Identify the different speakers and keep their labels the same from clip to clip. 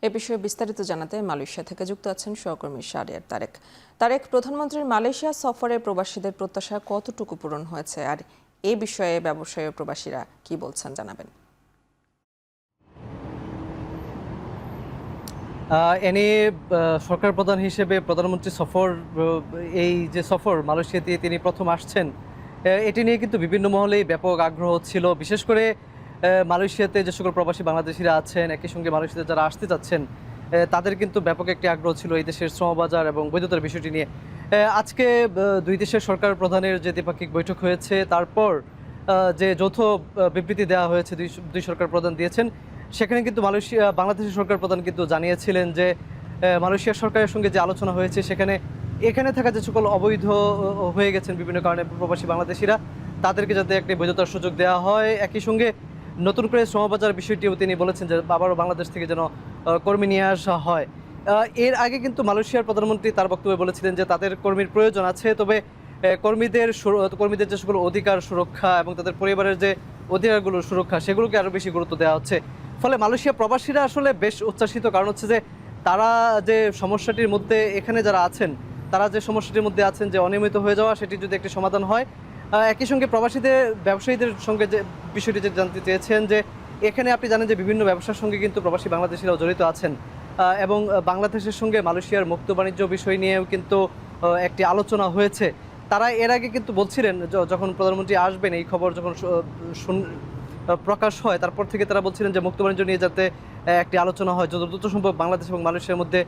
Speaker 1: এ বিষয়ে বিস্তারিত জানাতে মালয়েশিয়া থেকে যুক্ত আছেন সহকর্মী শাহরিয়ার তারেক। তারেক, প্রধানমন্ত্রীর মালয়েশিয়া সফরে প্রবাসীদের প্রত্যাশা কতটুকু পূরণ হয়েছে, আর এ বিষয়ে ব্যবসায়ী ও প্রবাসীরা কি বলছেন জানাবেন।
Speaker 2: এ নিয়ে সরকার প্রধান হিসেবে প্রধানমন্ত্রী সফর, এই যে সফর মালয়েশিয়াতে তিনি প্রথম আসছেন, এটি নিয়ে কিন্তু বিভিন্ন মহলেই ব্যাপক আগ্রহ ছিল। বিশেষ করে মালয়েশিয়াতে যে সকল প্রবাসী বাংলাদেশিরা আছেন, একই সঙ্গে মালয়েশিয়াতে যারা আসতে চাচ্ছেন, তাদের কিন্তু ব্যাপক একটি আগ্রহ ছিল এই দেশের শ্রমবাজার এবং বৈধতার বিষয়টি নিয়ে। আজকে দুই দেশের সরকার প্রধানের যে দ্বিপাক্ষিক বৈঠক হয়েছে, তারপর যে যৌথ বিবৃতি দেওয়া হয়েছে, দুই সরকার প্রধান দিয়েছেন, সেখানে কিন্তু বাংলাদেশের সরকার প্রধান কিন্তু জানিয়েছিলেন যে মালয়েশিয়া সরকারের সঙ্গে যে আলোচনা হয়েছে, এখানে থাকা যে সকল অবৈধ হয়ে গেছেন বিভিন্ন কারণে প্রবাসী বাংলাদেশিরা, তাদেরকে যাতে একটি বৈধতার সুযোগ দেওয়া হয়। একই সঙ্গে নতুন করে শ্রমবাজার বিষয়টিও তিনি বলেছেন যে আবারও বাংলাদেশ থেকে যেন কর্মী নিয়ে আসা হয়। এর আগে কিন্তু মালয়েশিয়ার প্রধানমন্ত্রী তার বক্তব্যে বলেছিলেন যে তাদের কর্মীর প্রয়োজন আছে, তবে কর্মীদের যে সকল অধিকার সুরক্ষা এবং তাদের পরিবারের যে অধিকারগুলোর সুরক্ষা, সেগুলোকে আরও বেশি গুরুত্ব দেওয়া হচ্ছে। ফলে মালয়েশিয়া প্রবাসীরা আসলে বেশ উচ্ছ্বাসিত, কারণ হচ্ছে যে তারা যে সমস্যাটির মধ্যে এখানে যারা আছেন, তারা যে সমস্যাটির মধ্যে আছেন যে অনিয়মিত হয়ে যাওয়া, সেটি যদি একটি সমাধান হয়। একই সঙ্গে প্রবাসীদের ব্যবসায়ীদের সঙ্গে যে বিষয়টি যে জানতে চেয়েছেন, যে এখানে আপনি জানেন যে বিভিন্ন ব্যবসার সঙ্গে কিন্তু প্রবাসী বাংলাদেশিরাও জড়িত আছেন, এবং বাংলাদেশের সঙ্গে মালয়েশিয়ার মুক্ত বাণিজ্য বিষয় নিয়েও কিন্তু একটি আলোচনা হয়েছে। তারা এর আগে কিন্তু বলছিলেন, যখন প্রধানমন্ত্রী আসবেন এই খবর যখন প্রকাশ হয়, তারপর থেকে তারা বলছিলেন যে মুক্ত বাণিজ্য নিয়ে যাতে একটি আলোচনা হয়, যত দ্রুত সম্ভব বাংলাদেশ এবং মালয়েশিয়ার মধ্যে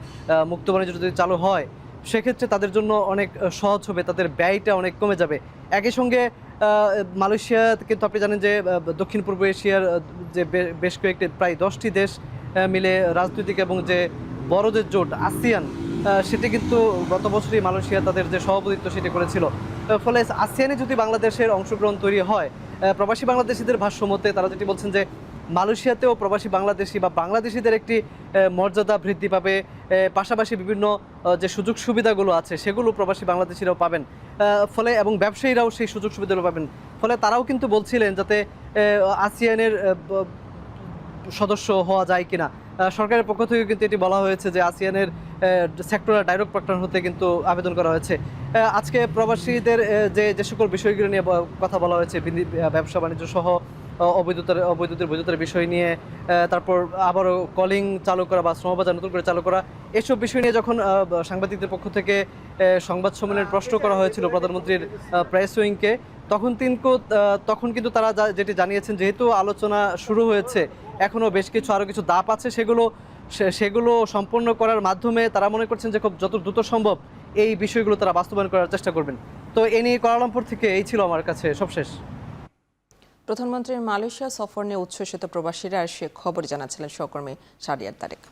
Speaker 2: মুক্ত বাণিজ্য যদি চালু হয়, সেক্ষেত্রে তাদের জন্য অনেক সহজ হবে, তাদের ব্যয়টা অনেক কমে যাবে। একই সঙ্গে মালয়েশিয়া কিন্তু আপনি জানেন যে দক্ষিণ পূর্ব এশিয়ার যে বেশ কয়েকটি প্রায় 10টি দেশ মিলে রাজনৈতিক এবং যে বড় যে জোট আসিয়ান, সেটি কিন্তু গত বছরই মালয়েশিয়া তাদের যে সভাপতিত্ব সেটি করেছিল। ফলে আসিয়ানে যদি বাংলাদেশের অংশগ্রহণ তৈরি হয়, প্রবাসী বাংলাদেশিদের ভাষ্য মতে তারা যেটি বলছেন যে মালয়েশিয়াতেও প্রবাসী বাংলাদেশি বা বাংলাদেশিদের একটি মর্যাদা বৃদ্ধি পাবে, পাশাপাশি বিভিন্ন যে সুযোগ সুবিধাগুলো আছে সেগুলো প্রবাসী বাংলাদেশিরাও পাবেন, ফলে এবং ব্যবসায়ীরাও সেই সুযোগ সুবিধাগুলো পাবেন। ফলে তারাও কিন্তু বলছিলেন যাতে আসিয়ানের সদস্য হওয়া যায় কিনা। সরকারের পক্ষ থেকে কিন্তু এটি বলা হয়েছে যে আসিয়ানের সেক্টরাল ডাইরেক্ট পার্টনার হতে কিন্তু আবেদন করা হয়েছে। আজকে প্রবাসীদের যে সকল বিষয়গুলো নিয়ে কথা বলা হয়েছে, ব্যবসা বাণিজ্য সহ বৈধতার বিষয় নিয়ে, তারপর আবারও কলিং চালু করা বা শ্রমবাজার নতুন করে চালু করা, এসব বিষয় নিয়ে যখন সাংবাদিকদের পক্ষ থেকে সংবাদ সম্মেলনের প্রশ্ন করা হয়েছিল প্রধানমন্ত্রীর প্রেস উইংকে, তখন কিন্তু তারা যেটি জানিয়েছেন, যেহেতু আলোচনা শুরু হয়েছে, এখনও বেশ আরও কিছু ধাপ আছে, সেগুলো সম্পন্ন করার মাধ্যমে তারা মনে করছেন যে খুব যত দ্রুত সম্ভব এই বিষয়গুলো তারা বাস্তবায়ন করার চেষ্টা করবেন। তো এ নিয়ে কুয়ালালামপুর থেকে এই ছিল আমার কাছে সবশেষ।
Speaker 1: প্রধানমন্ত্রীর মালয়েশিয়া সফর নিয়ে উচ্ছ্বসিত প্রবাসীরা আর সে খবর জানাচ্ছিলেন সহকর্মী শাহরিয়ার তারেক।